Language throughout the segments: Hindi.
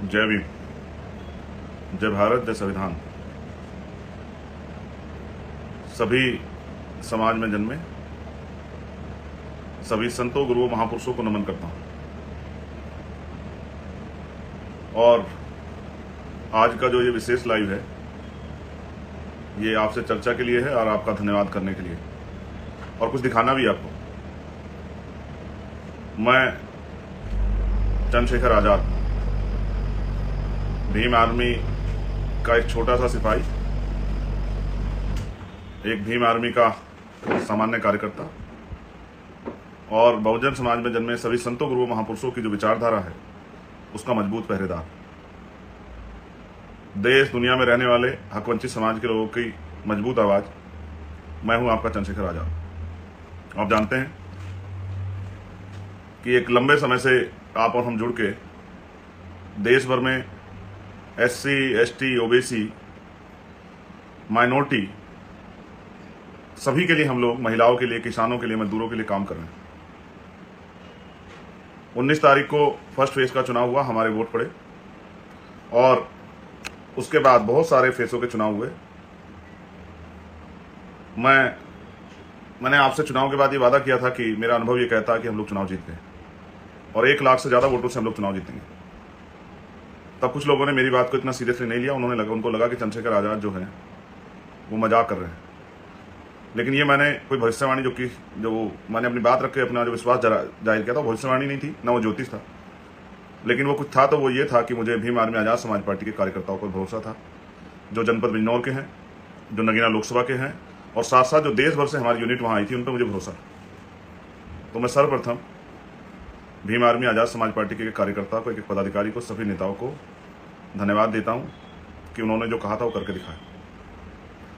जय भीम, जय भारत, जय संविधान। सभी समाज में जन्मे सभी संतों, गुरुओं, महापुरुषों को नमन करता हूं। और आज का जो ये विशेष लाइव है, ये आपसे चर्चा के लिए है और आपका धन्यवाद करने के लिए, और कुछ दिखाना भी आपको। मैं चंद्रशेखर आजाद, भीम आर्मी का एक छोटा सा सिपाही, एक भीम आर्मी का सामान्य कार्यकर्ता और बहुजन समाज में जन्मे सभी संतों, गुरुओं, महापुरुषों की जो विचारधारा है उसका मजबूत पहरेदार, देश दुनिया में रहने वाले हकवंचित समाज के लोगों की मजबूत आवाज, मैं हूं आपका चंद्रशेखर आजाद। आप जानते हैं कि एक लंबे समय से आप और हम जुड़ के देश भर में SC, ST, OBC, माइनॉरिटी सभी के लिए हम लोग, महिलाओं के लिए, किसानों के लिए, मजदूरों के लिए काम कर रहे हैं। 19 तारीख को फर्स्ट फेज का चुनाव हुआ, हमारे वोट पड़े, और उसके बाद बहुत सारे फेसों के चुनाव हुए। मैंने आपसे चुनाव के बाद ये वादा किया था कि मेरा अनुभव ये कहता है कि हम लोग चुनाव जीत गए और 1 लाख से ज्यादा वोटों से हम लोग चुनाव जीतेंगे। तब कुछ लोगों ने मेरी बात को इतना सीरियसली नहीं लिया, उनको लगा कि चंद्रशेखर आजाद जो है वो मजाक कर रहे हैं। लेकिन ये मैंने कोई भविष्यवाणी जो मैंने अपनी बात रख के अपना जो विश्वास जाहिर किया था, भविष्यवाणी नहीं थी, ना वो ज्योतिष था, लेकिन वो कुछ था। तो वो ये था कि मुझे भीम आर्मी आजाद समाज पार्टी के कार्यकर्ताओं पर भरोसा था, जो जनपद बिजनौर के हैं, जो नगीना लोकसभा के हैं, और साथ साथ जो देश भर से हमारी यूनिट वहां आई थी, उन पर मुझे भरोसा। तो मैं सर्वप्रथम भीम आर्मी आजाद समाज पार्टी के कार्यकर्ता को, एक पदाधिकारी को, सभी नेताओं को धन्यवाद देता हूं कि उन्होंने जो कहा था वो करके दिखाया।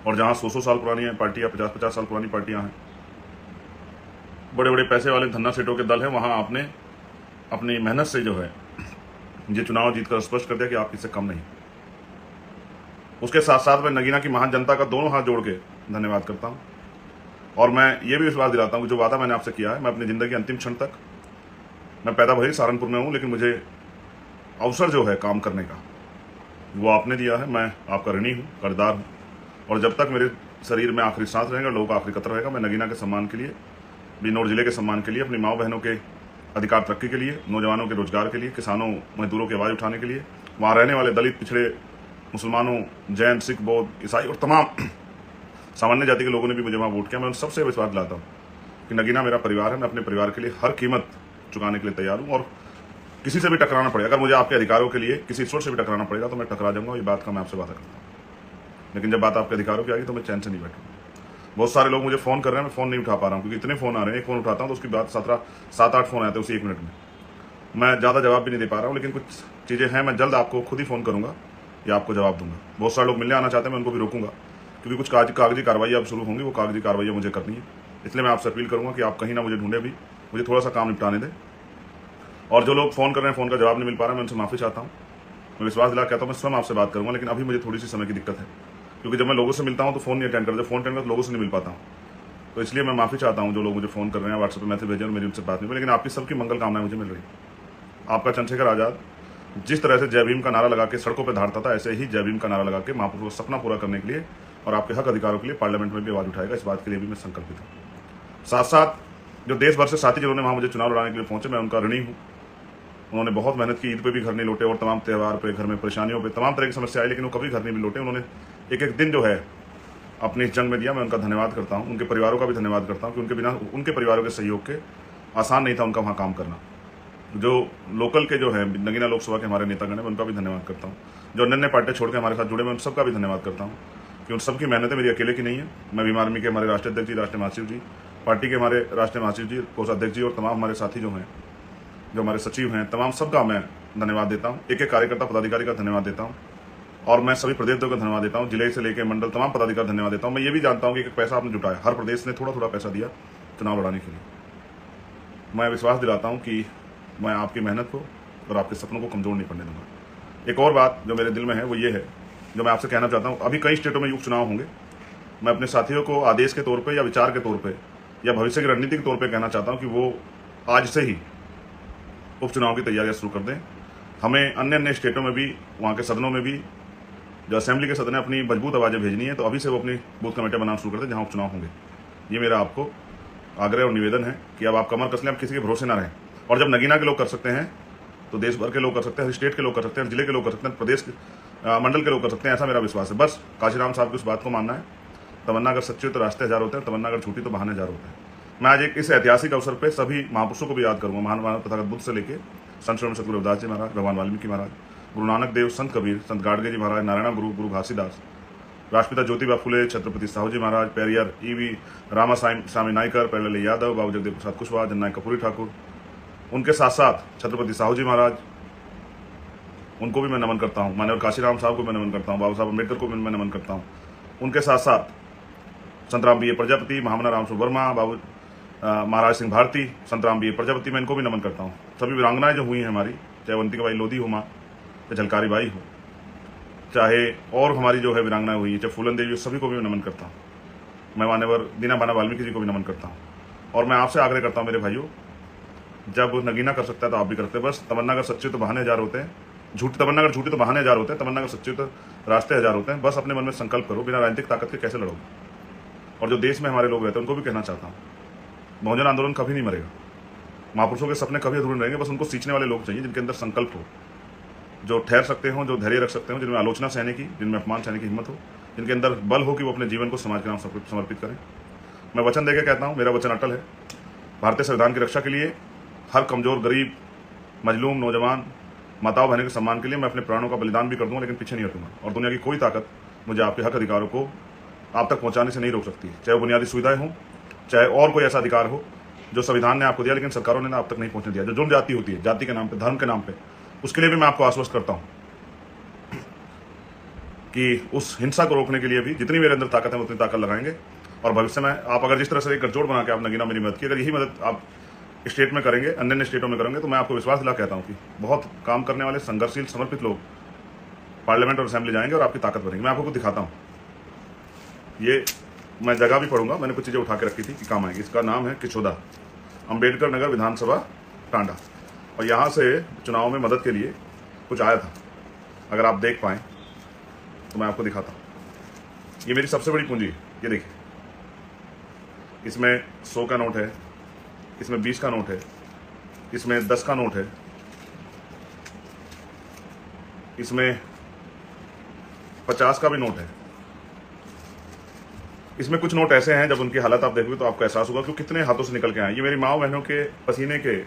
और जहां 100 साल पुरानी है पार्टियां, 50 साल पुरानी पार्टियां हैं, बड़े बड़े पैसे वाले धन्ना सेठों के दल हैं, वहां आपने अपनी मेहनत से जो है ये चुनाव जीतकर स्पष्ट कर दिया कि आप इससे कम नहीं। उसके साथ साथ मैं नगीना की महान जनता का दोनों हाथ जोड़ के धन्यवाद करता हूं, और मैं ये भी विश्वास दिलाता हूं कि जो वादा मैंने आपसे किया है, मैं अपनी जिंदगी अंतिम क्षण तक, मैं पैदा भले सहारनपुर में हूं, लेकिन मुझे अवसर जो है काम करने का वो आपने दिया है। मैं आपका ऋणी हूं, कर्जदार हूं, और जब तक मेरे शरीर में आखिरी सांस रहेगा, लोगों का आखिरी कतर रहेगा, मैं नगीना के सम्मान के लिए, बिजनौर जिले के सम्मान के लिए, अपनी माओ बहनों के अधिकार तरक्की के लिए, नौजवानों के रोजगार के लिए, किसानों, मजदूरों की आवाज उठाने के लिए, वहां रहने वाले दलित, पिछड़े, मुसलमानों, जैन, सिख, बौद्ध, ईसाई और तमाम सामान्य जाति के लोगों ने भी मुझे वहां वोट किया। मैं उन सबसे विश्वास दिलाता हूँ कि नगीना मेरा परिवार है, मैं अपने परिवार के लिए हर कीमत चुकाने के लिए तैयार हूँ, और किसी से भी टकराना पड़े, अगर मुझे आपके अधिकारों के लिए किसी ईश्वर से भी टकराना पड़ेगा तो मैं टकरा जाऊंगा। ये बात का मैं आपसे वादा करता हूँ। लेकिन जब बात आपके अधिकारों की आएगी तो मैं चैन से नहीं बैठूंगा। बहुत सारे लोग मुझे फोन कर रहे हैं, मैं फोन नहीं उठा पा रहा हूँ, क्योंकि इतने फोन आ रहे हैं। एक फोन उठाता हूँ तो उसकी बात 7-8 फोन आते हैं उसी 1 मिनट में। मैं ज़्यादा जवाब भी नहीं दे पा रहा हूँ, लेकिन कुछ चीज़ें हैं, मैं जल्द आपको खुद ही फ़ोन करूँगा या आपको जवाब दूंगा। बहुत सारे लोग मिलने आना चाहते हैं, मैं उनको भी रोकूंगा, क्योंकि कुछ कागजी कार्रवाई अब शुरू होंगी, वो कागजी कार्रवाई मुझे करनी है। इसलिए मैं आपसे अपील करूँगा कि आप कहीं ना मुझे ढूंढे भी, मुझे थोड़ा सा काम निपटाने दें। और जो लोग फ़ोन कर रहे हैं, फ़ोन का जवाब नहीं मिल पा रहा है, मैं उनसे माफ़ी चाहता हूँ। मैं विश्वास दिला कहता हूँ मैं स्वयं आपसे बात करूँगा, लेकिन अभी मुझे थोड़ी सी समय की दिक्कत है, क्योंकि जब मैं लोगों से मिलता हूँ तो फ़ोन नहीं अटेंड करता, जब फ़ोन अटेंड करता तो लोगों से नहीं मिल पाता हूँ। तो इसलिए मैं माफ़ी चाहता हूँ जो लोग मुझे फ़ोन कर रहे हैं, व्हाट्सएप पर मैसेज भेजे और मेरी उनसे बात नहीं हुई, लेकिन आपकी सबकी मंगल कामनाएं मुझे मिल रही है। आपका चंद्रशेखर आजाद जिस तरह से जय भीम का नारा लगा के सड़कों पर धारता था, ऐसे ही जय भीम का नारा लगा के महापुरुषों का सपना पूरा करने के लिए और आपके हक अधिकारों के लिए पार्लियामेंट में भी आवाज उठाएगा। इस बात के लिए भी मैं संकल्पित हूँ। साथ साथ जो देश भर से साथी जिन्होंने वहां मुझे चुनाव लड़ाने के लिए पहुंचे, मैं उनका ऋणी हूँ। उन्होंने बहुत मेहनत की, ईद पे भी घर नहीं लौटे, और तमाम त्यौहार पे, घर में परेशानियों पे, तमाम तरह की समस्या आई, लेकिन वो कभी घर नहीं भी लौटे। उन्होंने एक एक दिन जो है अपनी इस जंग में दिया। मैं उनका धन्यवाद करता हूँ, उनके परिवारों का भी धन्यवाद करता हूँ कि उनके बिना, उनके परिवारों के सहयोग के आसान नहीं था उनका वहाँ काम करना। जो लोकल के जो है नगीना लोकसभा के हमारे नेतागण हैं, उनका भी धन्यवाद करता हूँ। जो अन्य पार्टियां छोड़ के हमारे साथ जुड़े, मैं उन सबका भी धन्यवाद करता हूँ कि उन सबकी मेहनतें मेरी अकेले की नहीं है। मैं भीम आर्मी के हमारे राष्ट्रीय अध्यक्ष जी, राष्ट्रीय महासचिव जी, पार्टी के हमारे राष्ट्रीय महासचिव जी, कोषाध्यक्ष जी, और तमाम हमारे साथी जो हैं, जो हमारे सचिव हैं, तमाम सबका मैं धन्यवाद देता हूँ। एक एक कार्यकर्ता, पदाधिकारी का धन्यवाद देता हूँ, और मैं सभी प्रदेशों का धन्यवाद देता हूँ, जिले से लेकर मंडल, तमाम पदाधिकारी धन्यवाद देता हूँ। मैं ये भी जानता हूँ कि एक पैसा आपने जुटाया, हर प्रदेश ने थोड़ा थोड़ा पैसा दिया चुनाव लड़ाने के लिए। मैं विश्वास दिलाता हूँ कि मैं आपकी मेहनत को और आपके सपनों को कमजोर नहीं पड़ने दूंगा। एक और बात जो मेरे दिल में है वो ये है, जो मैं आपसे कहना चाहता हूँ। अभी कई स्टेटों में उपचुनाव होंगे। मैं अपने साथियों को आदेश के तौर पे या विचार के तौर पे या भविष्य की रणनीति के तौर पे कहना चाहता हूँ कि वो आज से ही उपचुनाव की तैयारियां शुरू कर दें। हमें अन्य अन्य स्टेटों में भी, वहाँ के सदनों में भी, जो असेंबली के सदन है, अपनी मजबूत आवाज़ें भेजनी है, तो अभी से वो अपनी बूथ कमेटियाँ बनाना शुरू कर दें जहाँ उपचुनाव होंगे। ये मेरा आपको आग्रह और निवेदन है कि अब आप कमर कस लें, आप किसी के भरोसे ना रहें। और जब नगीना के लोग कर सकते हैं तो देश भर के लोग कर सकते हैं, हर स्टेट के लोग कर सकते हैं, जिले के लोग कर सकते हैं, प्रदेश मंडल के लोग कर सकते हैं, ऐसा मेरा विश्वास है। बस काशीराम साहब की उस बात को मानना है, तमन्ना अगर सच्ची हो तो रास्ते हजार होते हैं, तमन्ना अगर झूठी तो बहाने हजार होते हैं। मैं आज एक इस ऐतिहासिक अवसर पर सभी महापुरुषों को भी याद करूंगा, महान मानव तथागत बुद्ध से लेकर संत श्रवण सतगुरु रविदास जी महाराज, भगवान वाल्मीकि महाराज, गुरु नानक देव, संत कबीर, संत गाडगे जी महाराज, नारायण गुरु, गुरु घासीदास, राष्ट्रपिता ज्योतिबा फुले, छत्रपति साहू जी महाराज, पेरियर ईवी रामा स्वामी नायकर, पेरले यादव, बाबू जगदेव प्रसाद कुशवाहा, जननायक कपूरी ठाकुर, उनके साथ साथ छत्रपति साहू जी महाराज, उनको भी मैं नमन करता हूँ। माननीय काशीराम साहब को मैं नमन करता हूँ, बाबा साहब अम्बेडकर को मैं नमन करता हूँ। उनके साथ साथ संतराम बी ए प्रजापति, महामना राम वर्मा, बाबू महाराज सिंह भारती, संतराम बी ए प्रजापति, मैं इनको भी नमन करता हूँ। सभी वीरांगनाएं जो हुई हैं हमारी, चाहे अवंतिका बाई लोधी हो माँ, चाहे झलकारी बाई हो, चाहे और हमारी जो है वीरांगनाएं हुई, चाहे फूलन देवी, सभी को भी मैं नमन करता हूँ। मैं मान्यवर दीना बाना वाल्मीकि जी को भी नमन करता हूँ। और मैं आपसे आग्रह करता हूँ मेरे भाइयों, जब नगीना कर सकता है तो आप भी करते हैं। बस तमन्ना अगर सच्चे तो बहाने हजार होते हैं, झूठी तमन्ना अगर झूठी तो बहाने हजार होते हैं, तमन्ना अगर सच्चे तो रास्ते हजार होते हैं। बस अपने मन में संकल्प करो, बिना राजनीतिक ताकत के कैसे लड़ोगे। और जो देश में हमारे लोग रहते हैं उनको भी कहना चाहता हूँ, बहुजन आंदोलन कभी नहीं मरेगा, महापुरुषों के सपने कभी अधूरे रहेंगे। बस उनको सींचने वाले लोग चाहिए जिनके अंदर संकल्प हो, जो ठहर सकते हो, जो धैर्य रख सकते हो, जिनमें आलोचना सहने की, जिनमें अपमान सहने की हिम्मत हो, जिनके अंदर बल हो कि वो अपने जीवन को समाज के नाम समर्पित करें। मैं वचन देकर कहता हूँ, मेरा वचन अटल है। भारतीय संविधान की रक्षा के लिए, हर कमजोर, गरीब, मजलूम, नौजवान, माताओं बहनों के सम्मान के लिए मैं अपने प्राणों का बलिदान भी कर दूंगा, लेकिन पीछे नहीं हटूंगा। और दुनिया की कोई ताकत मुझे आपके हक अधिकारों को आप तक पहुंचाने से नहीं रोक सकती, चाहे वो बुनियादी सुविधाएं हों, चाहे और कोई ऐसा अधिकार हो जो संविधान ने आपको दिया लेकिन सरकारों ने आप तक नहीं पहुंचने दिया। जो जुर्म जाति होती है, जाति के नाम पे, धर्म के नाम पे, उसके लिए भी मैं आपको आश्वस्त करता हूं कि उस हिंसा को रोकने के लिए भी जितनी मेरे अंदर ताकत है उतनी ताकत लगाएंगे। और भविष्य में आप अगर जिस तरह से एक गठजोड़ बना के आप नगीना मेरी मदद की, अगर यही मदद आप स्टेट में करेंगे, अन्य अन्य स्टेटों में करेंगे, तो मैं आपको विश्वास दिला कहता हूँ कि बहुत काम करने वाले, संघर्षशील, समर्पित लोग पार्लियामेंट और असेंबली जाएंगे और आपकी ताकत बनेगी। मैं आपको कुछ दिखाता हूँ। ये मैं जगह भी पढ़ूंगा, मैंने कुछ चीज़ें उठा के रखी थी कि काम आएगी। इसका नाम है किचोदा, अम्बेडकर नगर विधानसभा, टांडा। और यहाँ से चुनाव में मदद के लिए कुछ आया था, अगर आप देख पाएँ तो मैं आपको दिखाता हूँ। ये मेरी सबसे बड़ी पूंजी है, ये देखिए। इसमें 100 का नोट है, इसमें 20 का नोट है, इसमें 10 का नोट है, इसमें 50 का भी नोट है। इसमें कुछ नोट ऐसे हैं, जब उनकी हालत आप देखोगे तो आपको एहसास होगा कि कितने हाथों से निकल के आए। ये मेरी माँ बहनों के पसीने के,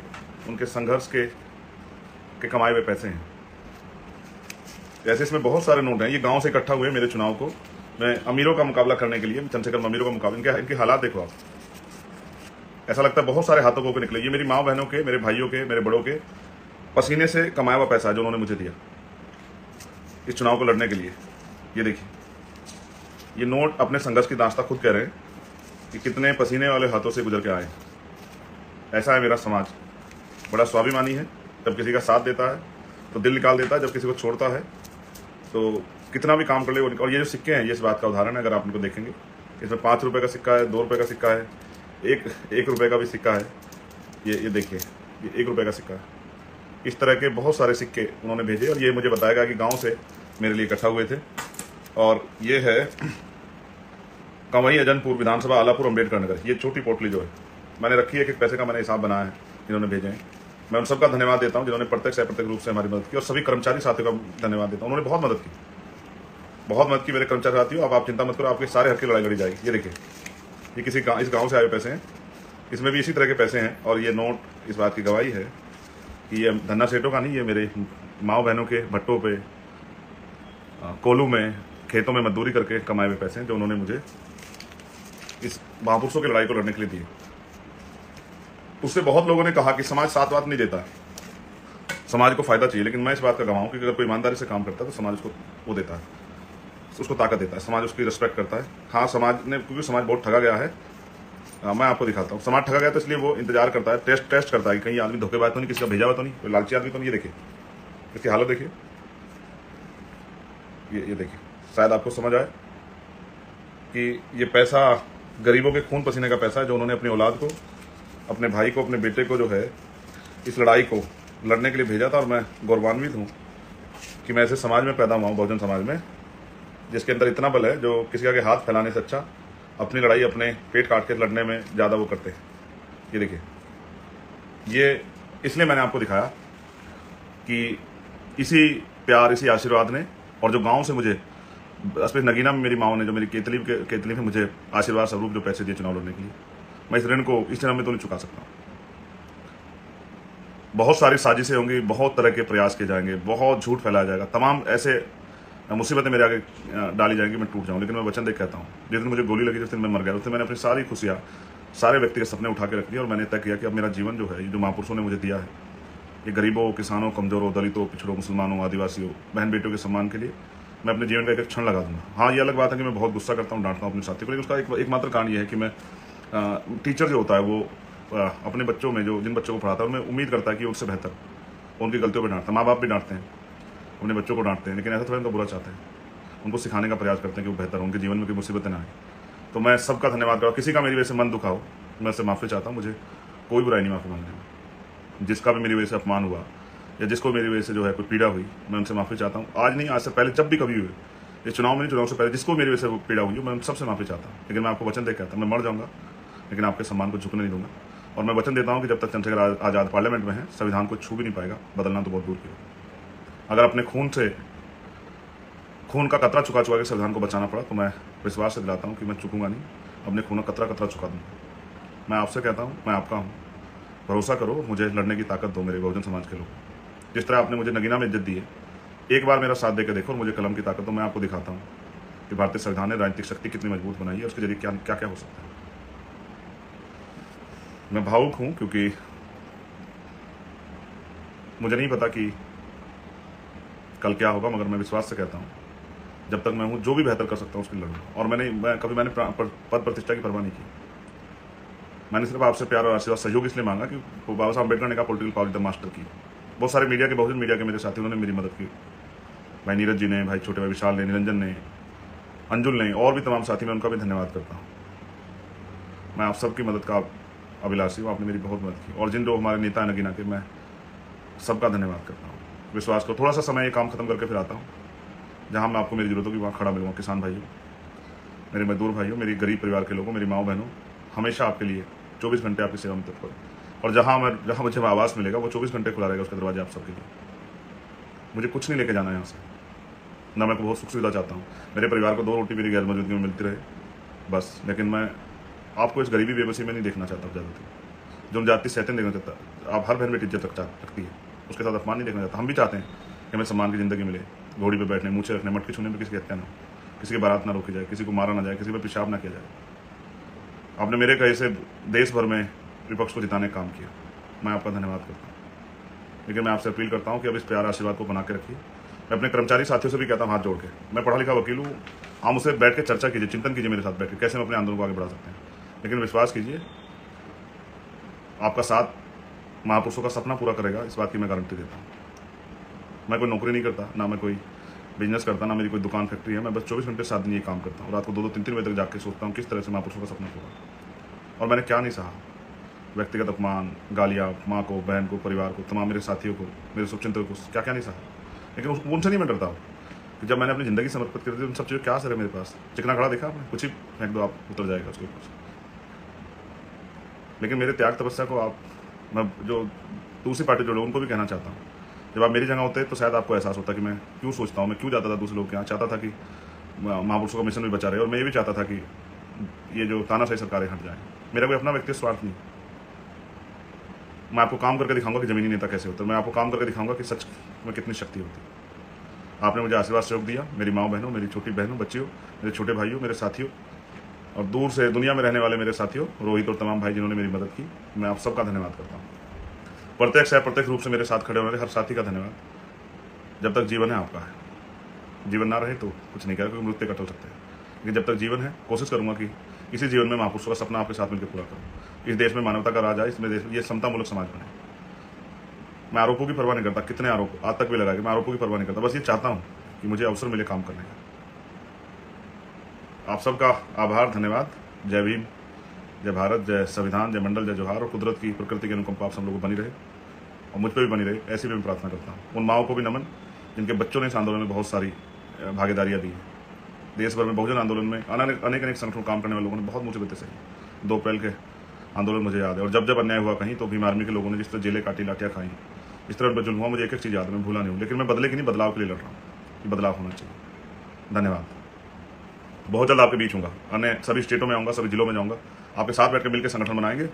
उनके संघर्ष के कमाए हुए पैसे हैं। ऐसे इसमें बहुत सारे नोट हैं। ये गांव से इकट्ठा हुए मेरे चुनाव को, मैं अमीरों का मुकाबला करने के लिए, चंद्रशेखर अमीरों का मुकाबला, इनके हालात देखो आप, ऐसा लगता है बहुत सारे हाथों को निकले। ये मेरी माँ बहनों के, मेरे भाइयों के, मेरे बड़ों के पसीने से कमाया हुआ पैसा है जो उन्होंने मुझे दिया इस चुनाव को लड़ने के लिए। ये देखिए, ये नोट अपने संघर्ष की दास्तां खुद कह रहे हैं कि कितने पसीने वाले हाथों से गुजर के आए। ऐसा है मेरा समाज, बड़ा स्वाभिमानी है। जब किसी का साथ देता है तो दिल निकाल देता है, जब किसी को छोड़ता है तो कितना भी काम कर ले। और ये जो सिक्के हैं, ये इस बात का उदाहरण है। अगर आप इनको देखेंगे, इसमें 5 रुपये का सिक्का है, 2 रुपये का सिक्का है, एक रुपये का भी सिक्का है। ये देखिए, ये 1 रुपये का सिक्का है। इस तरह के बहुत सारे सिक्के उन्होंने भेजे और ये मुझे बताया कि गांव से मेरे लिए इकट्ठा हुए थे। और ये है कंवई अजनपुर विधानसभा, आलापुर, अम्बेडकर नगर। ये छोटी पोटली जो है मैंने रखी है, एक पैसे का मैंने हिसाब बनाया है, इन्होंने भेजे हैं। मैं उन सबका धन्यवाद देता हूँ जिन्होंने प्रत्यक्ष अप्रत्यक्ष रूप से हमारी मदद की। और सभी कर्मचारी साथियों का धन्यवाद देता हूँ, उन्होंने बहुत मदद की, बहुत मदद की मेरे कर्मचारी साथियों। अब आप चिंता मत करो, आपके सारे हक की लड़ाई लड़ी जाएगी। ये देखिए, ये किसी इस गांव से आए हुए पैसे हैं, इसमें भी इसी तरह के पैसे हैं। और ये नोट इस बात की गवाही है कि ये धन्ना सेठों का नहीं, ये मेरे माँ बहनों के भट्टों पे, कोलू में, खेतों में मजदूरी करके कमाए हुए पैसे हैं जो उन्होंने मुझे इस महापुरुषों की लड़ाई को लड़ने के लिए दिए। उससे बहुत लोगों ने कहा कि समाज साथ बात नहीं देता, समाज को फायदा चाहिए। लेकिन मैं इस बात का गवाह हूं कि अगर कोई ईमानदारी से काम करता है तो समाज उसको वो देता है, उसको ताकत देता है, समाज उसकी रिस्पेक्ट करता है। हाँ, समाज ने, क्योंकि समाज बहुत ठगा गया है, मैं आपको दिखाता हूँ। समाज ठगा गया तो इसलिए वो इंतजार करता है, टेस्ट करता है कि कहीं आदमी धोखेबाज तो नहीं, किसी का भेजा हुआ तो नहीं, कोई लालची आदमी तो नहीं। ये देखिए, इसकी हालत देखिए, ये देखिए। शायद आपको समझ आए कि ये पैसा गरीबों के खून पसीने का पैसा है जो उन्होंने अपनी औलाद को, अपने भाई को, अपने बेटे को जो है इस लड़ाई को लड़ने के लिए भेजा था और मैं गौरवान्वित हूँ कि मैं ऐसे समाज में पैदा हुआ हूँ, बहुजन समाज में, जिसके अंदर इतना बल है जो किसी के हाथ फैलाने से अच्छा अपनी लड़ाई अपने पेट काट के लड़ने में ज़्यादा वो करते हैं। ये देखिए, ये इसलिए मैंने आपको दिखाया कि इसी प्यार, इसी आशीर्वाद ने, और जो गांव से मुझे स्पेशल नगीना में मेरी माओ ने, जो मेरी केतली में मुझे आशीर्वाद स्वरूप जो पैसे दिए चुनाव लड़ने के लिए, मैं इस ऋण को इस जन्म में तो नहीं चुका सकता। बहुत सारी साजिशें होंगी, बहुत तरह के प्रयास किए जाएंगे, बहुत झूठ फैलाया जाएगा, तमाम ऐसे मुसीबतें मेरे आगे डाली जाएंगी, मैं टूट जाऊँ, लेकिन मैं वचन देख कहता हूँ, जिस दिन मुझे गोली लगी, जिस दिन मैं मर गया, उस दिन मैंने अपनी सारी खुशियाँ, सारे व्यक्ति के सपने उठा के रख दिए और मैंने तय किया कि अब मेरा जीवन जो है, ये जो महापुरुषों ने मुझे दिया है, ये गरीबों, किसानों, कमजोरों, दलितों, पिछड़ों, मुसलमानों, आदिवासियों, बहन बेटियों के सम्मान के लिए मैं अपने जीवन का एक क्षण लगा दूंगा। हाँ, ये अलग बात है कि मैं बहुत गुस्सा करता हूँ, डांटता हूँ अपने साथी को, लेकिन उसका एकमात्र कारण ये है कि मैं टीचर जो होता है वो अपने बच्चों में, जो जिन बच्चों को पढ़ाता है, उनमें उम्मीद करता है कि उनसे बेहतर, उनकी गलतियों पर डांटता है। माँ बाप भी डांटते हैं, अपने बच्चों को डांटते हैं, लेकिन ऐसा थोड़ा उनका बुरा चाहते हैं, उनको सिखाने का प्रयास करते हैं कि वो बेहतर हो, उनके जीवन में कोई मुसीबतें ना आए। तो मैं सबका धन्यवाद करूँ, किसी का मेरी वजह से मन दुखा हो, मैं उससे माफ़ी चाहता हूँ, मुझे कोई बुराई नहीं माफ़ी मांगने में। जिसका भी मेरी वजह से अपमान हुआ या जिसको मेरी वजह से जो है कोई पीड़ा हुई, मैं उनसे माफ़ी चाहता हूँ। आज नहीं, आज से पहले जब भी कभी हुए, इस चुनाव में नहीं, चुनाव से पहले जिसको मेरी वजह से वो पीड़ा हुई, मैं उन सबसे माफ़ी चाहता हूँ। लेकिन मैं आपको वचन दे कहता हूँ, मैं मर जाऊँगा लेकिन आपके सम्मान को झुकने नहीं दूंगा। और मैं वचन देता हूँ कि जब तक चंद्रशेखर आज़ाद पार्लियामेंट में है, संविधान को छू भी नहीं पाएगा, बदलना तो बहुत दूर की हो। अगर अपने खून का कतरा चुका के संविधान को बचाना पड़ा, तो मैं विश्वास से दिलाता हूँ कि मैं चुकूंगा नहीं, अपने खून का कतरा चुका दूंगा। मैं आपसे कहता हूँ, मैं आपका हूँ, भरोसा करो, मुझे लड़ने की ताकत दो मेरे बहुजन समाज के लोग। जिस तरह आपने मुझे नगीना में इज्जत दी है, एक बार मेरा साथ देकर देखो और मुझे कलम की ताकत दो। मैं आपको दिखाता हूँ कि भारतीय संविधान ने राजनीतिक शक्ति कितनी मजबूत बनाई है, उसके जरिए क्या क्या क्या हो सकता है। मैं भावुक हूँ क्योंकि मुझे नहीं पता कि कल क्या होगा, मगर मैं विश्वास से कहता हूँ, जब तक मैं हूँ, जो भी बेहतर कर सकता हूँ उसके लिए लड़ूंगा। और मैं कभी पद प्रतिष्ठा की परवाह नहीं की। मैंने सिर्फ आपसे प्यार और आशीर्वाद, सहयोग इसलिए मांगा कि बाबा साहब अम्बेडकर ने कहा पॉलिटिकल पावर द मास्टर की। बहुत सारे मीडिया के, बहुजन मीडिया के मेरे साथी, उन्होंने मेरी मदद की। भाई नीरज जी ने, भाई छोटे भाई विशाल ने, निरंजन ने, अंजुल ने, और भी तमाम साथी, मैं उनका भी धन्यवाद करता हूँ। मैं आप सबकी मदद का अभिलाषी हूँ, आपने मेरी बहुत मदद की। और जिन जो हमारे नेता हैं नगीना के, मैं सबका धन्यवाद करता हूँ। विश्वास करो, थोड़ा सा समय ये काम खत्म करके फिर आता हूँ, जहाँ मैं आपको मेरी जरूरत होगी वहाँ खड़ा मिलूंगा। किसान भाइयों, मेरे मजदूर भाइयों, मेरी गरीब परिवार के लोगों, मेरी माओ बहनों, हमेशा आपके लिए 24 घंटे आपकी सेवा में तत्पर। और जहाँ मुझे आवास मिलेगा, वो 24 घंटे खुला रहेगा, उसका दरवाजा आप सबके लिए। मुझे कुछ नहीं लेके जाना है यहाँ से, ना मैं बहुत सुख सुविधा चाहता हूँ। मेरे परिवार को 2 रोटी मेरी गैर मौजूदगी में मिलती रहे बस, लेकिन मैं आपको इस गरीबी बेबसी में नहीं देखना चाहता ज़्यादातर। जो जाति सहते देखना चाहता, आप हर बहन बेटी इज्जत रखती है, उसके साथ अपमान नहीं देखना चाहता। हम भी चाहते हैं कि हमें सम्मान की ज़िंदगी मिले, घोड़ी पे बैठने, मूछे रखने, मटकी छूने में किसी की हत्या ना हो, किसी की बारात ना रोकी जाए, किसी को मारा ना जाए, किसी पर पेशाब ना किया जाए। आपने मेरे कहे से देश भर में विपक्ष को जिताने का काम किया, मैं आपका धन्यवाद करता हूँ। लेकिन मैं आपसे अपील करता हूँ कि अब इस प्यार आशीर्वाद को बना के रखिए। मैं अपने कर्मचारी साथियों से भी कहता हूँ, हाथ जोड़ के, मैं पढ़ा लिखा वकील हूँ, आप मुझसे बैठ के चर्चा कीजिए, चिंतन कीजिए मेरे साथ बैठ के, कैसे हम अपने आंदोलन को आगे बढ़ा सकते हैं। लेकिन विश्वास कीजिए, आपका साथ महापुरुषों का सपना पूरा करेगा, इस बात की मैं गारंटी देता हूँ। मैं कोई नौकरी नहीं करता, ना मैं कोई बिजनेस करता, ना मेरी कोई दुकान फैक्ट्री है। मैं बस 24 घंटे 7 दिन ये काम करता हूँ। रात को 2-2, 3-3 बजे तक जाके सोचता हूँ किस तरह से महापुरुषों का सपना पूरा। और मैंने क्या नहीं सहा, व्यक्तिगत अपमान, गालियाँ, माँ को, बहन को, परिवार को, तमाम मेरे साथियों को, मेरे शुभचिंतकों को, क्या क्या नहीं सहा। लेकिन उनसे नहीं मैं डरता हूँ कि जब मैंने अपनी ज़िंदगी समर्पित कर दी, उन सब चीज़ों क्या असर है मेरे पास। चिकना खड़ा देखा आपने, कुछ ही फेंक दो, आप उतर जाएगा उसके ऊपर। लेकिन मेरे त्याग तपस्या को मैं जो दूसरी पार्टी जो लोग, उनको भी कहना चाहता हूँ, जब आप मेरी जगह होते तो शायद आपको एहसास होता कि मैं क्यों सोचता हूँ, मैं क्यों जाता था दूसरे लोग के यहाँ, चाहता था कि महापुरुषों का मिशन भी बचा रहे, और मैं ये भी चाहता था कि ये जो तानाशाही सरकारें हट जाएं। मेरा कोई अपना व्यक्तिगत स्वार्थ नहीं। मैं आपको काम करके दिखाऊंगा कि जमीनी नेता कैसे होता है, मैं आपको काम करके दिखाऊंगा कि सच में कितनी शक्ति होती है। आपने मुझे आशीर्वाद सहयोग दिया, मेरी माँ बहनों, मेरी छोटी बहनों, बच्चियों, मेरे छोटे भाइयों, मेरे साथियों, और दूर से दुनिया में रहने वाले मेरे साथियों, रोहित और तमाम भाई जिन्होंने मेरी मदद की, मैं आप सबका धन्यवाद करता हूँ। प्रत्यक्ष या प्रत्यक्ष रूप से मेरे साथ खड़े होने हर साथी का धन्यवाद। जब तक जीवन है आपका है, जीवन ना रहे तो कुछ नहीं करेगा, क्योंकि मृत्यु कट हो सकते हैं। लेकिन जब तक जीवन है, कोशिश करूंगा कि इसी जीवन में महापुरुषों का सपना आपके साथ मिलकर पूरा करूँ। इस देश में मानवता का राज आए, इसमें देश ये समतामूलक समाज बने। मैं आरोपों की परवाह नहीं करता, कितने आरोप आज तक भी लगाए, मैं आरोपों की परवाह नहीं करता। बस ये चाहता हूँ कि मुझे अवसर मिले काम करने का। आप सबका आभार, धन्यवाद। जय भीम, जय भारत, जय संविधान, जय मंडल, जय जोहार। और कुदरत की, प्रकृति के अनुकंपा आप सब लोगों को बनी रहे। और मुझ पर भी बनी रहे, ऐसी भी मैं प्रार्थना करता हूँ। उन माओं को भी नमन जिनके बच्चों ने इस आंदोलन में बहुत सारी भागीदारियाँ दी है। देश भर में बहुजन आंदोलन में अनेक अनेक संगठनों काम करने वाले लोगों ने बहुत मुसीबतें सही। 2 अप्रैल के आंदोलन मुझे याद है, और जब जब अन्याय हुआ कहीं तो भीम आर्मी के लोगों ने जिस तरह जेलें काटी, लाठियाँ खाई, इस तरह उन पर जुल्म हुआ, मुझे एक चीज़ याद है, मैं भूला नहीं हूँ। लेकिन मैं बदले की नहीं, बदलाव के लिए लड़ रहा हूँ कि बदलाव होना चाहिए। धन्यवाद। बहुत जल्द आपके बीच हूँगा, अन्य सभी स्टेटों में आऊँगा, सभी जिलों में जाऊँगा, आपके साथ बैठकर मिलकर संगठन बनाएंगे,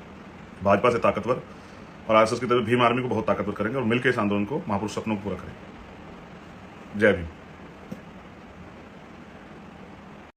भाजपा से ताकतवर और आरएसएस की तरह भीम आर्मी को बहुत ताकतवर करेंगे और मिलकर इस आंदोलन को, महापुरुष सपनों को पूरा करेंगे। जय भीम।